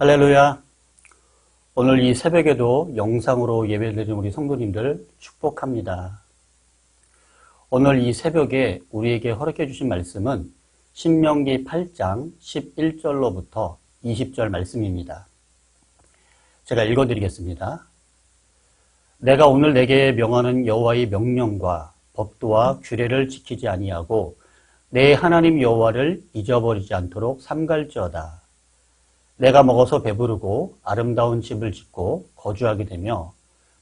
할렐루야. 오늘 이 새벽에도 영상으로 예배드리는 우리 성도님들 축복합니다. 오늘 이 새벽에 우리에게 허락해 주신 말씀은 신명기 8장 11절로부터 20절 말씀입니다. 제가 읽어드리겠습니다. 내가 오늘 내게 명하는 여호와의 명령과 법도와 규례를 지키지 아니하고 내 하나님 여호와를 잊어버리지 않도록 삼갈지어다. 내가 먹어서 배부르고 아름다운 집을 짓고 거주하게 되며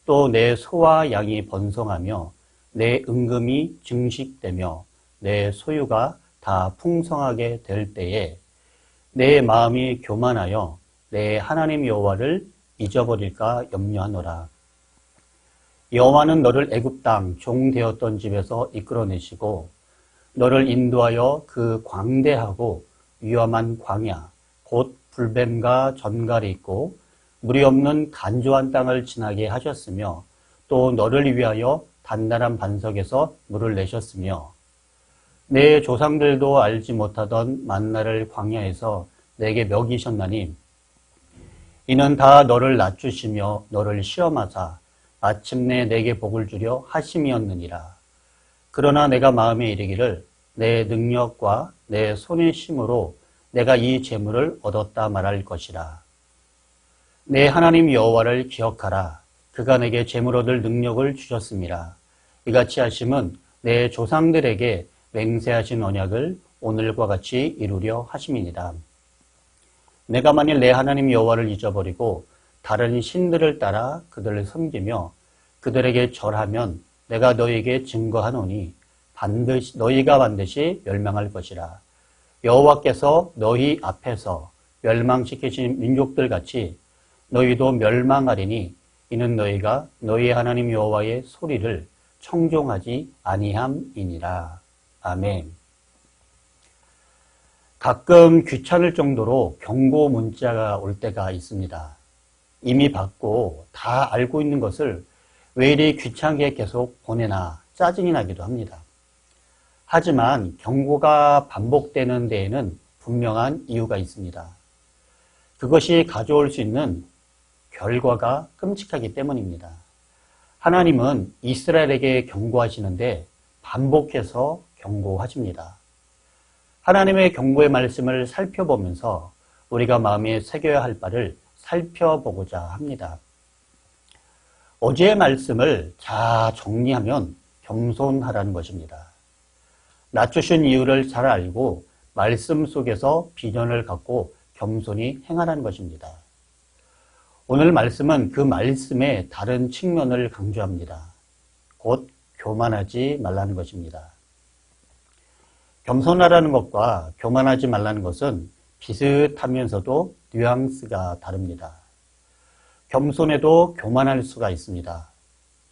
또 내 소와 양이 번성하며 내 은금이 증식되며 내 소유가 다 풍성하게 될 때에 내 마음이 교만하여 내 하나님 여호와를 잊어버릴까 염려하노라. 여호와는 너를 애굽 땅 종 되었던 집에서 이끌어내시고 너를 인도하여 그 광대하고 위험한 광야 곧 불뱀과 전갈이 있고 물이 없는 간조한 땅을 지나게 하셨으며 또 너를 위하여 단단한 반석에서 물을 내셨으며 내 조상들도 알지 못하던 만나를 광야에서 내게 먹이셨나니 이는 다 너를 낮추시며 너를 시험하사 마침내 내게 복을 주려 하심이었느니라. 그러나 내가 마음에 이르기를 내 능력과 내 손의 힘으로 내가 이 재물을 얻었다 말할 것이라. 내 하나님 여호와를 기억하라. 그가 내게 재물 얻을 능력을 주셨음이라. 이같이 하심은 내 조상들에게 맹세하신 언약을 오늘과 같이 이루려 하심이니라. 내가 만일 내 하나님 여호와를 잊어버리고 다른 신들을 따라 그들을 섬기며 그들에게 절하면 내가 너희에게 증거하노니 너희가 반드시 멸망할 것이라. 여호와께서 너희 앞에서 멸망시키신 민족들 같이 너희도 멸망하리니 이는 너희가 너희 하나님 여호와의 소리를 청종하지 아니함이니라. 아멘. 가끔 귀찮을 정도로 경고 문자가 올 때가 있습니다. 이미 받고 다 알고 있는 것을 왜 이리 귀찮게 계속 보내나 짜증이 나기도 합니다. 하지만 경고가 반복되는 데에는 분명한 이유가 있습니다. 그것이 가져올 수 있는 결과가 끔찍하기 때문입니다. 하나님은 이스라엘에게 경고하시는데 반복해서 경고하십니다. 하나님의 경고의 말씀을 살펴보면서 우리가 마음에 새겨야 할 바를 살펴보고자 합니다. 어제의 말씀을 잘 정리하면 겸손하라는 것입니다. 낮추신 이유를 잘 알고 말씀 속에서 비전을 갖고 겸손히 행하라는 것입니다. 오늘 말씀은 그 말씀의 다른 측면을 강조합니다. 곧 교만하지 말라는 것입니다. 겸손하라는 것과 교만하지 말라는 것은 비슷하면서도 뉘앙스가 다릅니다. 겸손해도 교만할 수가 있습니다.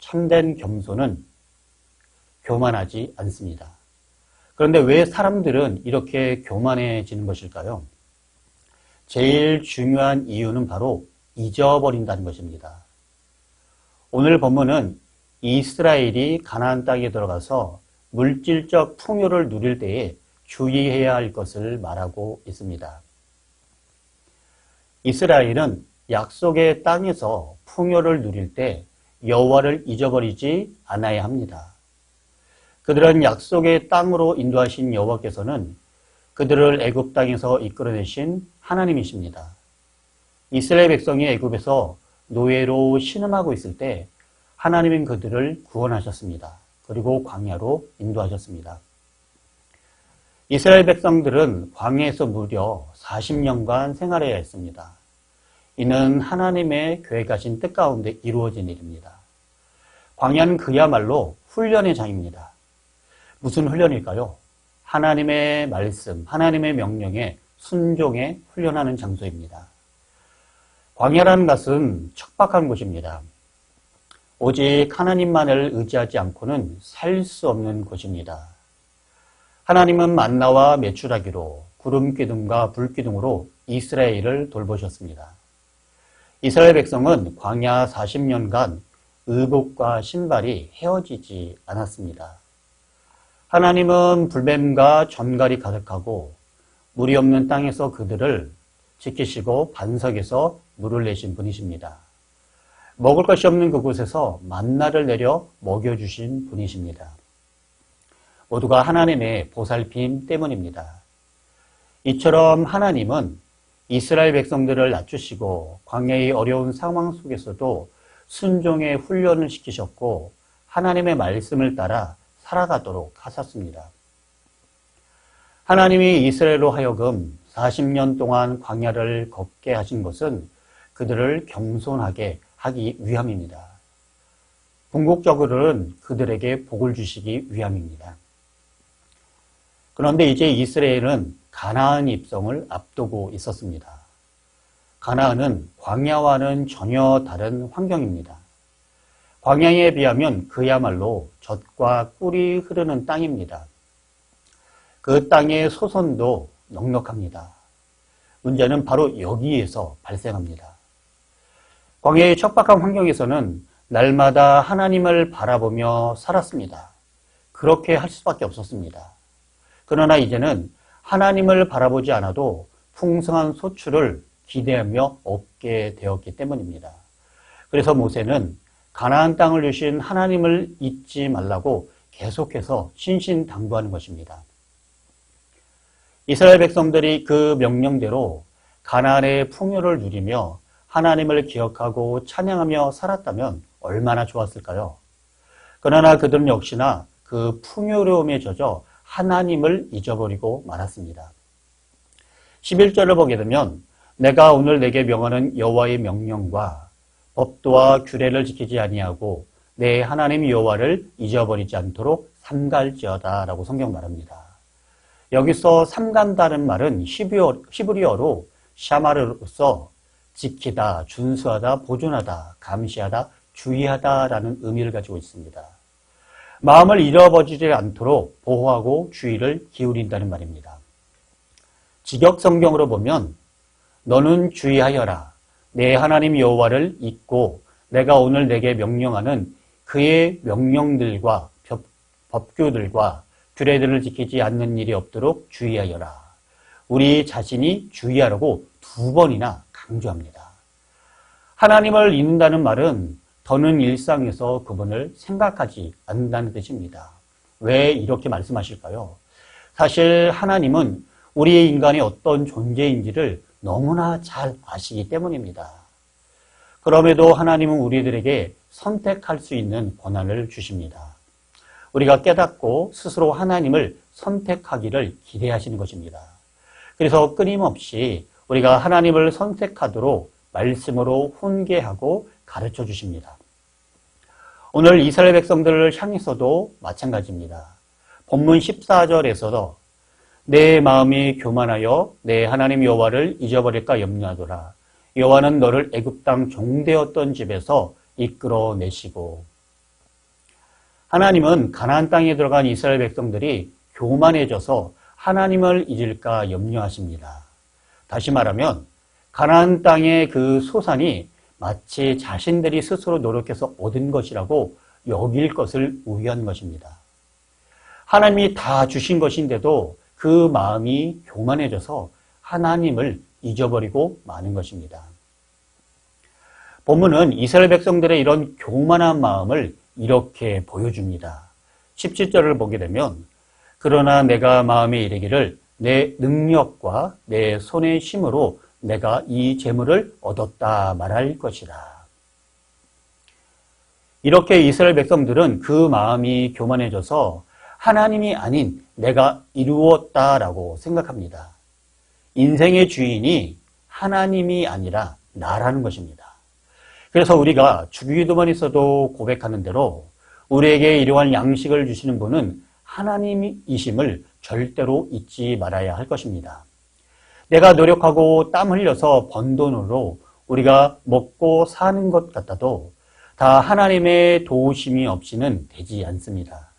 참된 겸손은 교만하지 않습니다. 그런데 왜 사람들은 이렇게 교만해지는 것일까요? 제일 중요한 이유는 바로 잊어버린다는 것입니다. 오늘 본문은 이스라엘이 가나안 땅에 들어가서 물질적 풍요를 누릴 때에 주의해야 할 것을 말하고 있습니다. 이스라엘은 약속의 땅에서 풍요를 누릴 때 여호와를 잊어버리지 않아야 합니다. 그들은 약속의 땅으로 인도하신 여호와께서는 그들을 애굽 땅에서 이끌어내신 하나님이십니다. 이스라엘 백성이 애굽에서 노예로 신음하고 있을 때 하나님은 그들을 구원하셨습니다. 그리고 광야로 인도하셨습니다. 이스라엘 백성들은 광야에서 무려 40년간 생활해야 했습니다. 이는 하나님의 계획하신 뜻 가운데 이루어진 일입니다. 광야는 그야말로 훈련의 장입니다. 무슨 훈련일까요? 하나님의 말씀, 하나님의 명령에 순종해 훈련하는 장소입니다. 광야라는 것은 척박한 곳입니다. 오직 하나님만을 의지하지 않고는 살 수 없는 곳입니다. 하나님은 만나와 메추라기로 구름기둥과 불기둥으로 이스라엘을 돌보셨습니다. 이스라엘 백성은 광야 40년간 의복과 신발이 헤어지지 않았습니다. 하나님은 불뱀과 전갈이 가득하고 물이 없는 땅에서 그들을 지키시고 반석에서 물을 내신 분이십니다. 먹을 것이 없는 그곳에서 만나를 내려 먹여주신 분이십니다. 모두가 하나님의 보살핌 때문입니다. 이처럼 하나님은 이스라엘 백성들을 낮추시고 광야의 어려운 상황 속에서도 순종의 훈련을 시키셨고 하나님의 말씀을 따라 살아가도록 하셨습니다. 하나님이 이스라엘로 하여금 40년 동안 광야를 걷게 하신 것은 그들을 겸손하게 하기 위함입니다. 궁극적으로는 그들에게 복을 주시기 위함입니다. 그런데 이제 이스라엘은 가나안 입성을 앞두고 있었습니다. 가나안은 광야와는 전혀 다른 환경입니다. 광야에 비하면 그야말로 젖과 꿀이 흐르는 땅입니다. 그 땅의 소선도 넉넉합니다. 문제는 바로 여기에서 발생합니다. 광야의 척박한 환경에서는 날마다 하나님을 바라보며 살았습니다. 그렇게 할 수밖에 없었습니다. 그러나 이제는 하나님을 바라보지 않아도 풍성한 소출을 기대하며 얻게 되었기 때문입니다. 그래서 모세는 가나안 땅을 주신 하나님을 잊지 말라고 계속해서 신신당부하는 것입니다. 이스라엘 백성들이 그 명령대로 가나안의 풍요를 누리며 하나님을 기억하고 찬양하며 살았다면 얼마나 좋았을까요? 그러나 그들은 역시나 그 풍요로움에 젖어 하나님을 잊어버리고 말았습니다. 11절을 보게 되면 내가 오늘 내게 명하는 여호와의 명령과 법도와 규례를 지키지 아니하고 내 하나님 여호와를 잊어버리지 않도록 삼갈지어다 라고 성경 말합니다. 여기서 삼간다는 말은 히브리어로 샤마르로서 지키다, 준수하다, 보존하다, 감시하다, 주의하다라는 의미를 가지고 있습니다. 마음을 잃어버리지 않도록 보호하고 주의를 기울인다는 말입니다. 직역 성경으로 보면 너는 주의하여라. 내 하나님 여호와를 잊고 내가 오늘 내게 명령하는 그의 명령들과 법규들과 규례들을 지키지 않는 일이 없도록 주의하여라. 우리 자신이 주의하라고 2번이나 강조합니다. 하나님을 잊는다는 말은 더는 일상에서 그분을 생각하지 않는다는 뜻입니다. 왜 이렇게 말씀하실까요? 사실 하나님은 우리 인간이 어떤 존재인지를 너무나 잘 아시기 때문입니다. 그럼에도 하나님은 우리들에게 선택할 수 있는 권한을 주십니다. 우리가 깨닫고 스스로 하나님을 선택하기를 기대하시는 것입니다. 그래서 끊임없이 우리가 하나님을 선택하도록 말씀으로 훈계하고 가르쳐 주십니다. 오늘 이스라엘 백성들을 향해서도 마찬가지입니다. 본문 14절에서도 내 마음이 교만하여 내 하나님 여호와를 잊어버릴까 염려하더라. 여호와는 너를 애굽 땅 종되었던 집에서 이끌어내시고. 하나님은 가나안 땅에 들어간 이스라엘 백성들이 교만해져서 하나님을 잊을까 염려하십니다. 다시 말하면 가나안 땅의 그 소산이 마치 자신들이 스스로 노력해서 얻은 것이라고 여길 것을 우려한 것입니다. 하나님이 다 주신 것인데도 그 마음이 교만해져서 하나님을 잊어버리고 마는 것입니다. 본문은 이스라엘 백성들의 이런 교만한 마음을 이렇게 보여줍니다. 17절을 보게 되면 그러나 내가 마음에 이르기를 내 능력과 내 손의 힘으로 내가 이 재물을 얻었다 말할 것이라. 이렇게 이스라엘 백성들은 그 마음이 교만해져서 하나님이 아닌 내가 이루었다라고 생각합니다. 인생의 주인이 하나님이 아니라 나라는 것입니다. 그래서 우리가 주기도만 있어도 고백하는 대로 우리에게 일용할 양식을 주시는 분은 하나님이심을 절대로 잊지 말아야 할 것입니다. 내가 노력하고 땀 흘려서 번 돈으로 우리가 먹고 사는 것 같아도 다 하나님의 도우심이 없이는 되지 않습니다.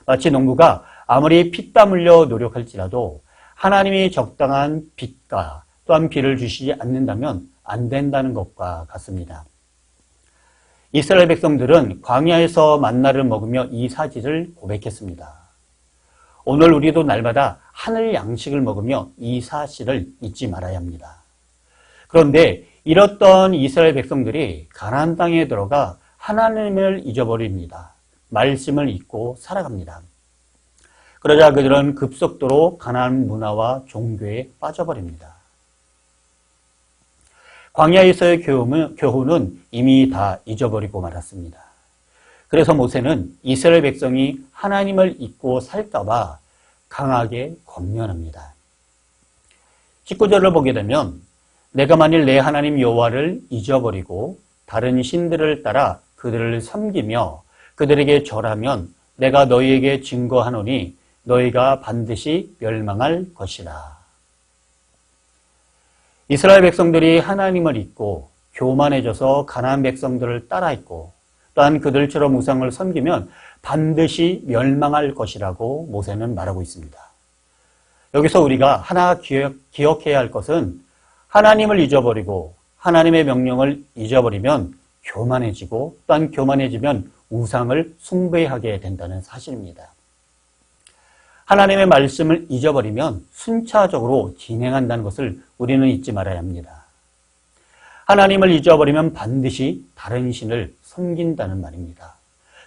마치 농부가 아무리 피땀 흘려 노력할지라도 하나님이 적당한 빛과 또한 비를 주시지 않는다면 안 된다는 것과 같습니다. 이스라엘 백성들은 광야에서 만나를 먹으며 이 사실을 고백했습니다. 오늘 우리도 날마다 하늘 양식을 먹으며 이 사실을 잊지 말아야 합니다. 그런데 이렇던 이스라엘 백성들이 가나안 땅에 들어가 하나님을 잊어버립니다. 말씀을 잊고 살아갑니다. 그러자 그들은 급속도로 가나안 문화와 종교에 빠져버립니다. 광야에서의 교훈은 이미 다 잊어버리고 말았습니다. 그래서 모세는 이스라엘 백성이 하나님을 잊고 살까봐 강하게 권면합니다. 19절을 보게 되면 내가 만일 내 하나님 여호와를 잊어버리고 다른 신들을 따라 그들을 섬기며 그들에게 절하면 내가 너희에게 증거하노니 너희가 반드시 멸망할 것이라. 이스라엘 백성들이 하나님을 잊고 교만해져서 가나안 백성들을 따라했고 또한 그들처럼 우상을 섬기면 반드시 멸망할 것이라고 모세는 말하고 있습니다. 여기서 우리가 하나 기억해야 할 것은 하나님을 잊어버리고 하나님의 명령을 잊어버리면 교만해지고 또한 교만해지면 우상을 숭배하게 된다는 사실입니다. 하나님의 말씀을 잊어버리면 순차적으로 진행한다는 것을 우리는 잊지 말아야 합니다. 하나님을 잊어버리면 반드시 다른 신을 섬긴다는 말입니다.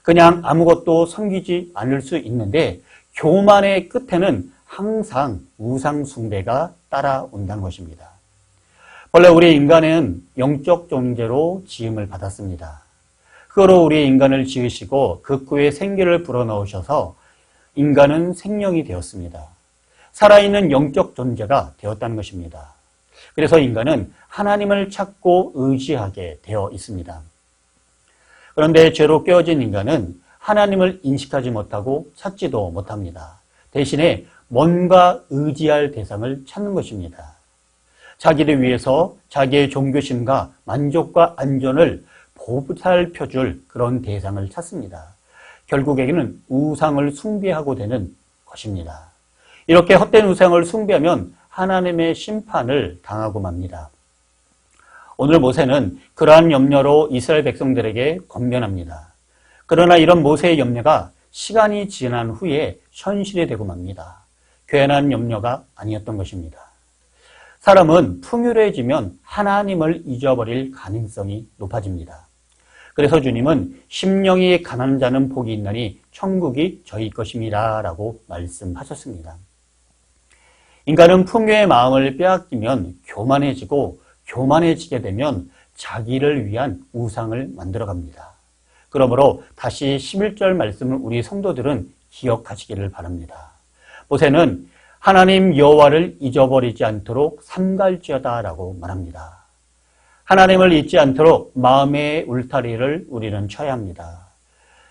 그냥 아무것도 섬기지 않을 수 있는데 교만의 끝에는 항상 우상 숭배가 따라온다는 것입니다. 원래 우리 인간은 영적 존재로 지음을 받았습니다. 그거로 우리 인간을 지으시고 극구의 생기를 불어넣으셔서 인간은 생명이 되었습니다. 살아있는 영적 존재가 되었다는 것입니다. 그래서 인간은 하나님을 찾고 의지하게 되어 있습니다. 그런데 죄로 깨어진 인간은 하나님을 인식하지 못하고 찾지도 못합니다. 대신에 뭔가 의지할 대상을 찾는 것입니다. 자기를 위해서 자기의 종교심과 만족과 안전을 보살펴줄 그런 대상을 찾습니다. 결국에는 우상을 숭배하고 되는 것입니다. 이렇게 헛된 우상을 숭배하면 하나님의 심판을 당하고 맙니다. 오늘 모세는 그러한 염려로 이스라엘 백성들에게 권면합니다. 그러나 이런 모세의 염려가 시간이 지난 후에 현실이 되고 맙니다. 괜한 염려가 아니었던 것입니다. 사람은 풍요로워지면 하나님을 잊어버릴 가능성이 높아집니다. 그래서 주님은 심령이 가난한 자는 복이 있나니 천국이 저희 것입니다 라고 말씀하셨습니다. 인간은 풍요의 마음을 빼앗기면 교만해지고 교만해지게 되면 자기를 위한 우상을 만들어갑니다. 그러므로 다시 11절 말씀을 우리 성도들은 기억하시기를 바랍니다. 모세는 하나님 여호와를 잊어버리지 않도록 삼갈지어다 라고 말합니다. 하나님을 잊지 않도록 마음의 울타리를 우리는 쳐야 합니다.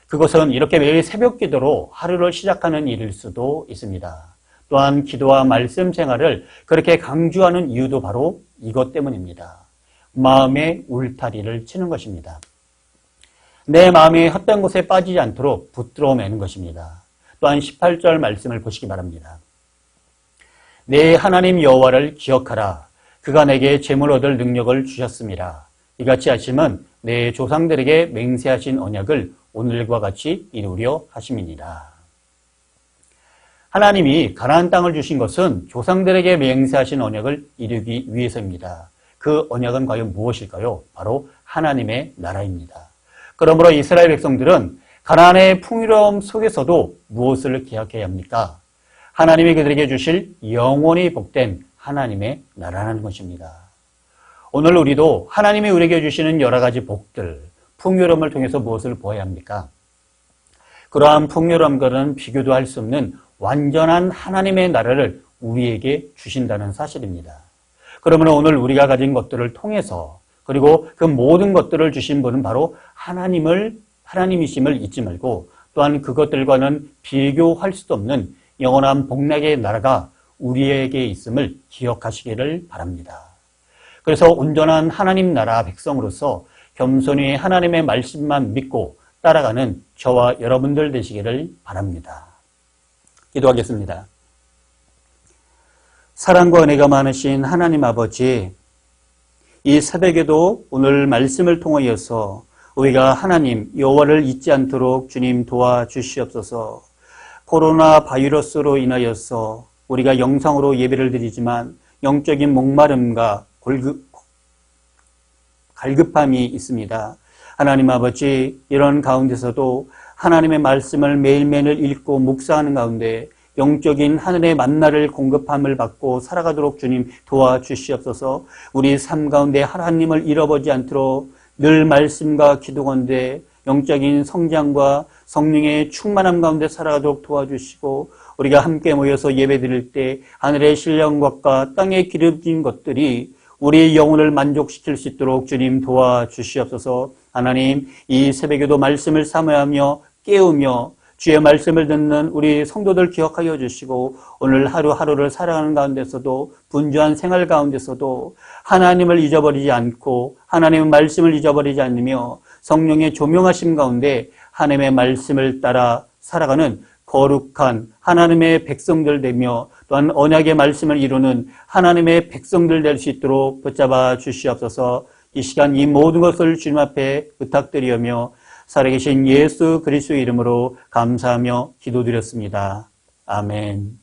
그것은 이렇게 매일 새벽 기도로 하루를 시작하는 일일 수도 있습니다. 또한 기도와 말씀 생활을 그렇게 강조하는 이유도 바로 이것 때문입니다. 마음의 울타리를 치는 것입니다. 내 마음이 헛된 곳에 빠지지 않도록 붙들어 매는 것입니다. 또한 18절 말씀을 보시기 바랍니다. 내 하나님 여호와를 기억하라. 그가 내게 재물 얻을 능력을 주셨습니다. 이같이 하심은 내 조상들에게 맹세하신 언약을 오늘과 같이 이루려 하심이니라. 하나님이 가나안 땅을 주신 것은 조상들에게 맹세하신 언약을 이루기 위해서입니다. 그 언약은 과연 무엇일까요? 바로 하나님의 나라입니다. 그러므로 이스라엘 백성들은 가나안의 풍요로움 속에서도 무엇을 기억해야 합니까? 하나님이 그들에게 주실 영원히 복된 하나님의 나라라는 것입니다. 오늘 우리도 하나님이 우리에게 주시는 여러 가지 복들, 풍요로움을 통해서 무엇을 보아야 합니까? 그러한 풍요로움과는 비교도 할 수 없는 완전한 하나님의 나라를 우리에게 주신다는 사실입니다. 그러면 오늘 우리가 가진 것들을 통해서 그리고 그 모든 것들을 주신 분은 바로 하나님이심을 잊지 말고 또한 그것들과는 비교할 수도 없는 영원한 복락의 나라가 우리에게 있음을 기억하시기를 바랍니다. 그래서 온전한 하나님 나라 백성으로서 겸손히 하나님의 말씀만 믿고 따라가는 저와 여러분들 되시기를 바랍니다. 기도하겠습니다. 사랑과 은혜가 많으신 하나님 아버지, 이 새벽에도 오늘 말씀을 통하여서 우리가 하나님 여호와를 잊지 않도록 주님 도와주시옵소서. 코로나 바이러스로 인하여서 우리가 영상으로 예배를 드리지만 영적인 목마름과 갈급함이 있습니다. 하나님 아버지, 이런 가운데서도 하나님의 말씀을 매일매일 읽고 묵상하는 가운데 영적인 하늘의 만나를 공급함을 받고 살아가도록 주님 도와주시옵소서. 우리 삶 가운데 하나님을 잃어버리지 않도록 늘 말씀과 기도 가운데 영적인 성장과 성령의 충만함 가운데 살아가도록 도와주시고, 우리가 함께 모여서 예배드릴 때 하늘의 신령한 것과 땅에 기름진 것들이 우리의 영혼을 만족시킬 수 있도록 주님 도와주시옵소서. 하나님, 이 새벽에도 말씀을 사모하며 깨우며 주의 말씀을 듣는 우리 성도들 기억하여 주시고, 오늘 하루하루를 살아가는 가운데서도 분주한 생활 가운데서도 하나님을 잊어버리지 않고 하나님의 말씀을 잊어버리지 않으며 성령의 조명하심 가운데 하나님의 말씀을 따라 살아가는 거룩한 하나님의 백성들 되며, 또한 언약의 말씀을 이루는 하나님의 백성들 될 수 있도록 붙잡아 주시옵소서. 이 시간 이 모든 것을 주님 앞에 부탁드리며 살아계신 예수 그리스도의 이름으로 감사하며 기도드렸습니다. 아멘.